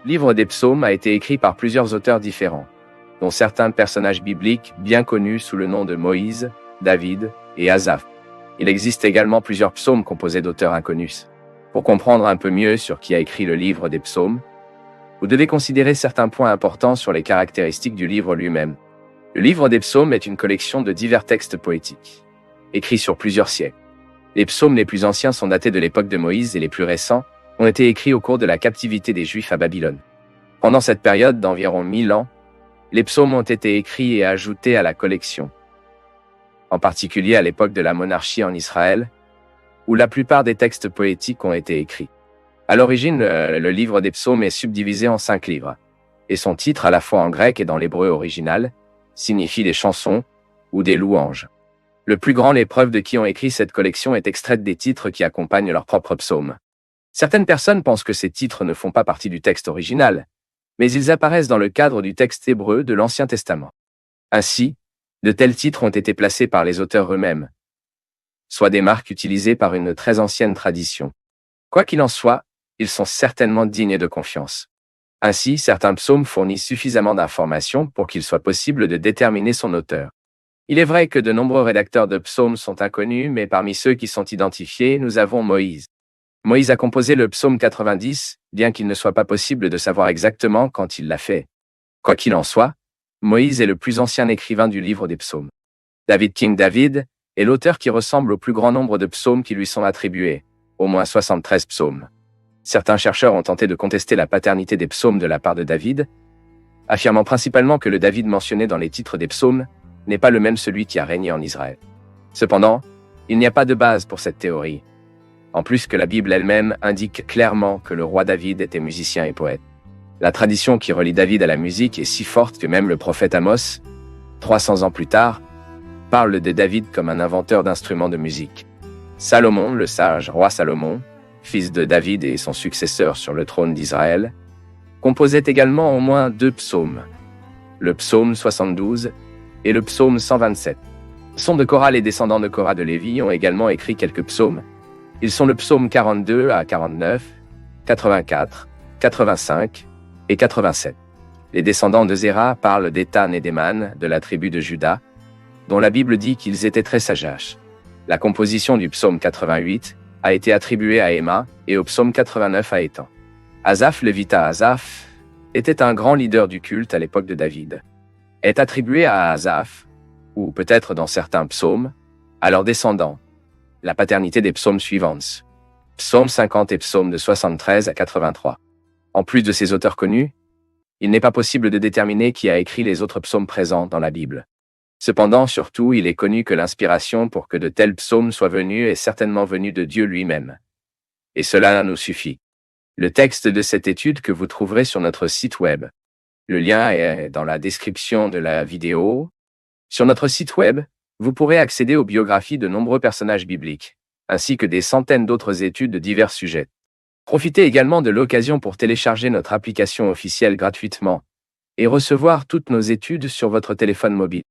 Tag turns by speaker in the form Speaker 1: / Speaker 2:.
Speaker 1: Livre des psaumes a été écrit par plusieurs auteurs différents, dont certains personnages bibliques bien connus sous le nom de Moïse, David et Asaph. Il existe également plusieurs psaumes composés d'auteurs inconnus. Pour comprendre un peu mieux sur qui a écrit le livre des psaumes, vous devez considérer certains points importants sur les caractéristiques du livre lui-même. Le livre des psaumes est une collection de divers textes poétiques, écrits sur plusieurs siècles. Les psaumes les plus anciens sont datés de l'époque de Moïse et les plus récents ont été écrits au cours de la captivité des Juifs à Babylone. Pendant cette période d'environ 1000 ans, les psaumes ont été écrits et ajoutés à la collection, en particulier à l'époque de la monarchie en Israël, où la plupart des textes poétiques ont été écrits. À l'origine, le livre des psaumes est subdivisé en 5 livres, et son titre, à la fois en grec et dans l'hébreu original, signifie des chansons ou des louanges. Le plus grand des preuves de qui ont écrit cette collection est extraite des titres qui accompagnent leurs propres psaumes. Certaines personnes pensent que ces titres ne font pas partie du texte original, mais ils apparaissent dans le cadre du texte hébreu de l'Ancien Testament. Ainsi, de tels titres ont été placés par les auteurs eux-mêmes, soit des marques utilisées par une très ancienne tradition. Quoi qu'il en soit, ils sont certainement dignes de confiance. Ainsi, certains psaumes fournissent suffisamment d'informations pour qu'il soit possible de déterminer son auteur. Il est vrai que de nombreux rédacteurs de psaumes sont inconnus, mais parmi ceux qui sont identifiés, nous avons Moïse. Moïse a composé le psaume 90, bien qu'il ne soit pas possible de savoir exactement quand il l'a fait. Quoi qu'il en soit, Moïse est le plus ancien écrivain du livre des psaumes. King David est l'auteur qui ressemble au plus grand nombre de psaumes qui lui sont attribués, au moins 73 psaumes. Certains chercheurs ont tenté de contester la paternité des psaumes de la part de David, affirmant principalement que le David mentionné dans les titres des psaumes n'est pas le même celui qui a régné en Israël. Cependant, il n'y a pas de base pour cette théorie, en plus que la Bible elle-même indique clairement que le roi David était musicien et poète. La tradition qui relie David à la musique est si forte que même le prophète Amos, 300 ans plus tard, parle de David comme un inventeur d'instruments de musique. Salomon, le sage roi Salomon, fils de David et son successeur sur le trône d'Israël, composait également au moins 2 psaumes, le psaume 72 et le psaume 127. Sons de Korah, les descendants de Korah de Lévi ont également écrit quelques psaumes. Ils sont le psaume 42 à 49, 84, 85 et 87. Les descendants de Zéra parlent d'Étan et d'Éman, de la tribu de Juda, dont la Bible dit qu'ils étaient très sages. La composition du psaume 88 a été attribuée à Emma et au psaume 89 à Étan. Asaph, lévita Asaph, était un grand leader du culte à l'époque de David. Est attribué à Asaph, ou peut-être dans certains psaumes, à leurs descendants, la paternité des psaumes suivantes, psaume 50 et psaume de 73 à 83. En plus de ces auteurs connus, il n'est pas possible de déterminer qui a écrit les autres psaumes présents dans la Bible. Cependant, surtout, il est connu que l'inspiration pour que de tels psaumes soient venus est certainement venue de Dieu lui-même. Et cela nous suffit. Le texte de cette étude que vous trouverez sur notre site web. Le lien est dans la description de la vidéo. Sur notre site web, vous pourrez accéder aux biographies de nombreux personnages bibliques, ainsi que des centaines d'autres études de divers sujets. Profitez également de l'occasion pour télécharger notre application officielle gratuitement et recevoir toutes nos études sur votre téléphone mobile.